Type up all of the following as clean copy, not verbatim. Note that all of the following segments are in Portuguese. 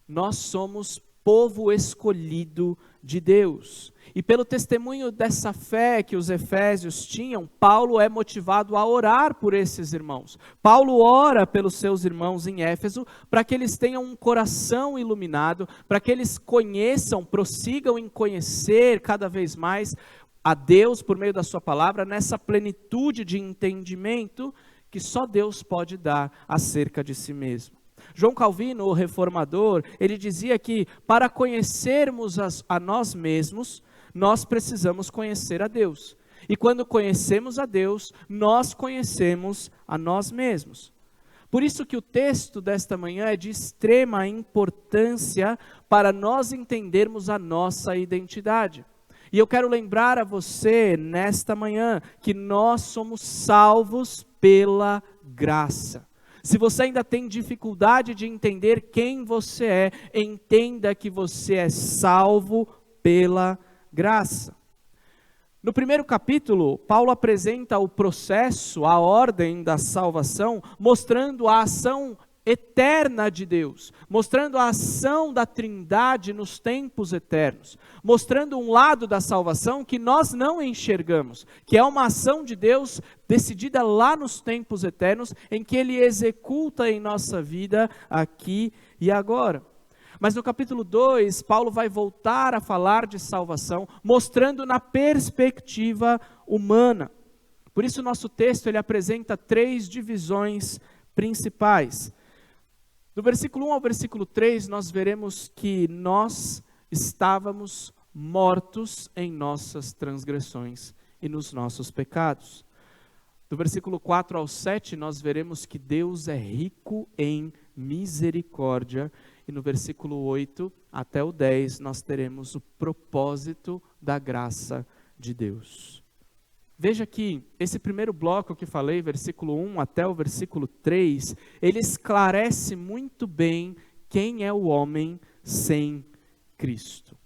nós somos povo escolhido de Deus. E pelo testemunho dessa fé que os efésios tinham, Paulo é motivado a orar por esses irmãos. Paulo ora pelos seus irmãos em Éfeso para que eles tenham um coração iluminado, para que eles conheçam, prossigam em conhecer cada vez mais a Deus por meio da sua palavra, nessa plenitude de entendimento que só Deus pode dar acerca de si mesmo. João Calvino, o reformador, ele dizia que para conhecermos a nós mesmos, nós precisamos conhecer a Deus. E quando conhecemos a Deus, nós conhecemos a nós mesmos. Por isso que o texto desta manhã é de extrema importância para nós entendermos a nossa identidade. E eu quero lembrar a você, nesta manhã, que nós somos salvos pela graça. Se você ainda tem dificuldade de entender quem você é, entenda que você é salvo pela graça. No primeiro capítulo, Paulo apresenta o processo, a ordem da salvação, mostrando a ação eterna de Deus, mostrando a ação da Trindade nos tempos eternos, mostrando um lado da salvação que nós não enxergamos, que é uma ação de Deus decidida lá nos tempos eternos, em que Ele executa em nossa vida aqui e agora. Mas no capítulo 2, Paulo vai voltar a falar de salvação, mostrando na perspectiva humana. Por isso nosso texto ele apresenta 3 divisões principais. Do versículo 1 ao versículo 3, nós veremos que nós estávamos mortos em nossas transgressões e nos nossos pecados. Do versículo 4 ao 7, nós veremos que Deus é rico em misericórdia. E no versículo 8 até o 10, nós teremos o propósito da graça de Deus. Veja que esse primeiro bloco que falei, versículo 1 até o versículo 3, ele esclarece muito bem quem é o homem sem Cristo.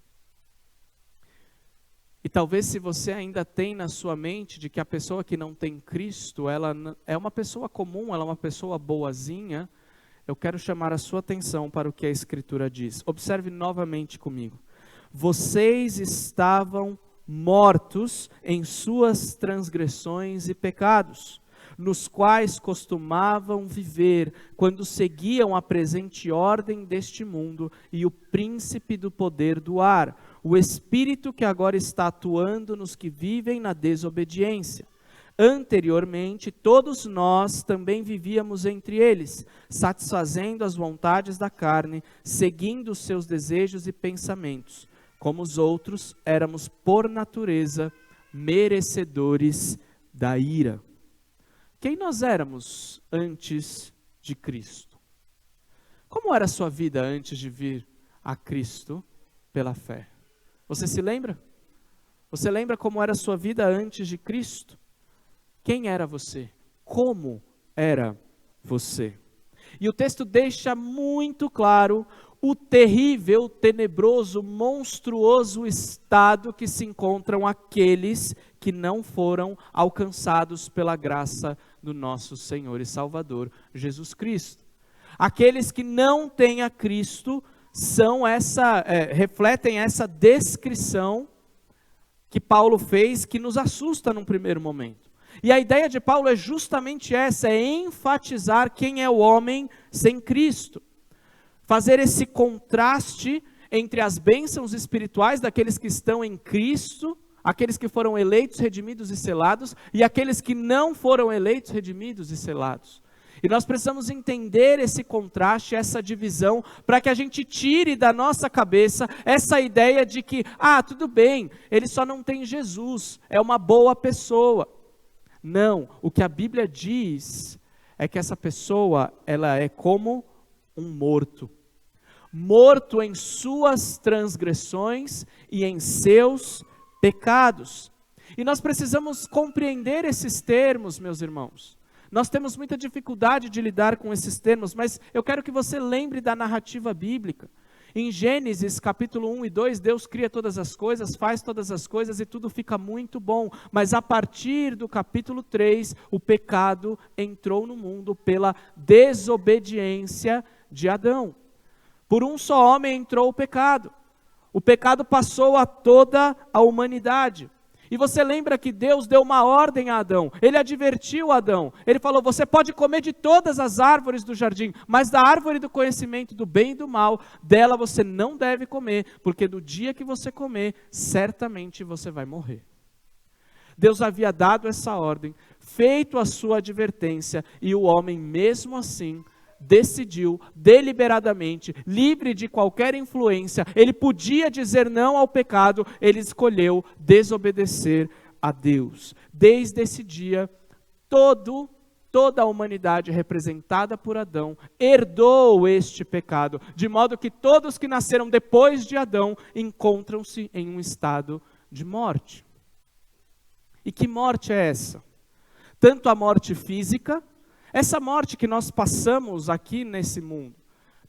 E talvez se você ainda tem na sua mente de que a pessoa que não tem Cristo, ela é uma pessoa comum, ela é uma pessoa boazinha, eu quero chamar a sua atenção para o que a Escritura diz. Observe novamente comigo. Vocês estavam mortos em suas transgressões e pecados, nos quais costumavam viver quando seguiam a presente ordem deste mundo e o príncipe do poder do ar, o espírito que agora está atuando nos que vivem na desobediência. Anteriormente, todos nós também vivíamos entre eles, satisfazendo as vontades da carne, seguindo os seus desejos e pensamentos. Como os outros, éramos por natureza merecedores da ira. Quem nós éramos antes de Cristo? Como era a sua vida antes de vir a Cristo pela fé? Você se lembra? Você lembra como era a sua vida antes de Cristo? Quem era você? Como era você? E o texto deixa muito claro o terrível, tenebroso, monstruoso estado que se encontram aqueles que não foram alcançados pela graça do nosso Senhor e Salvador, Jesus Cristo. Aqueles que não têm a Cristo refletem essa descrição que Paulo fez, que nos assusta num primeiro momento. E a ideia de Paulo é justamente essa, é enfatizar quem é o homem sem Cristo. Fazer esse contraste entre as bênçãos espirituais daqueles que estão em Cristo, aqueles que foram eleitos, redimidos e selados, e aqueles que não foram eleitos, redimidos e selados. E nós precisamos entender esse contraste, essa divisão, para que a gente tire da nossa cabeça essa ideia de que, tudo bem, ele só não tem Jesus, é uma boa pessoa. Não, o que a Bíblia diz é que essa pessoa, ela é como um morto. Morto em suas transgressões e em seus pecados. E nós precisamos compreender esses termos, meus irmãos. Nós temos muita dificuldade de lidar com esses termos, mas eu quero que você lembre da narrativa bíblica. Em Gênesis capítulo 1 e 2, Deus cria todas as coisas, faz todas as coisas e tudo fica muito bom. Mas a partir do capítulo 3, o pecado entrou no mundo pela desobediência de Adão. Por um só homem entrou o pecado. O pecado passou a toda a humanidade. E você lembra que Deus deu uma ordem a Adão. Ele advertiu Adão. Ele falou, você pode comer de todas as árvores do jardim, mas da árvore do conhecimento do bem e do mal, dela você não deve comer, porque do dia que você comer, certamente você vai morrer. Deus havia dado essa ordem, feito a sua advertência, e o homem mesmo assim decidiu deliberadamente, livre de qualquer influência, ele podia dizer não ao pecado, ele escolheu desobedecer a Deus. Desde esse dia, toda a humanidade representada por Adão herdou este pecado, de modo que todos que nasceram depois de Adão encontram-se em um estado de morte. E que morte é essa? Tanto a morte física, essa morte que nós passamos aqui nesse mundo,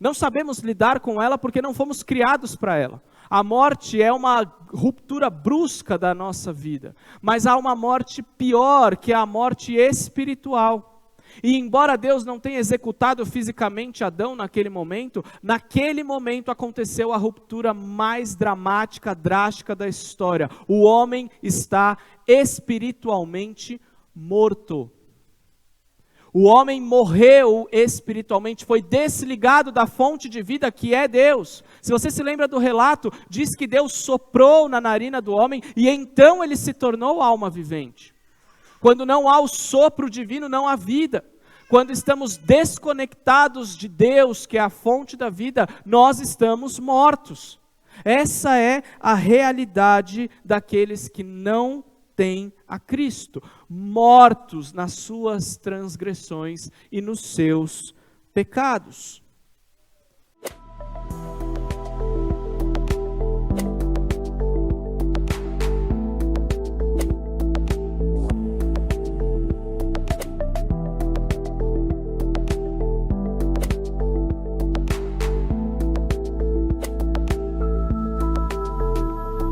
não sabemos lidar com ela porque não fomos criados para ela. A morte é uma ruptura brusca da nossa vida, mas há uma morte pior, que é a morte espiritual. E embora Deus não tenha executado fisicamente Adão naquele momento aconteceu a ruptura mais dramática, drástica da história. O homem está espiritualmente morto. O homem morreu espiritualmente, foi desligado da fonte de vida que é Deus. Se você se lembra do relato, diz que Deus soprou na narina do homem e então ele se tornou alma vivente. Quando não há o sopro divino, não há vida. Quando estamos desconectados de Deus, que é a fonte da vida, nós estamos mortos. Essa é a realidade daqueles que não têm a Cristo, mortos nas suas transgressões e nos seus pecados.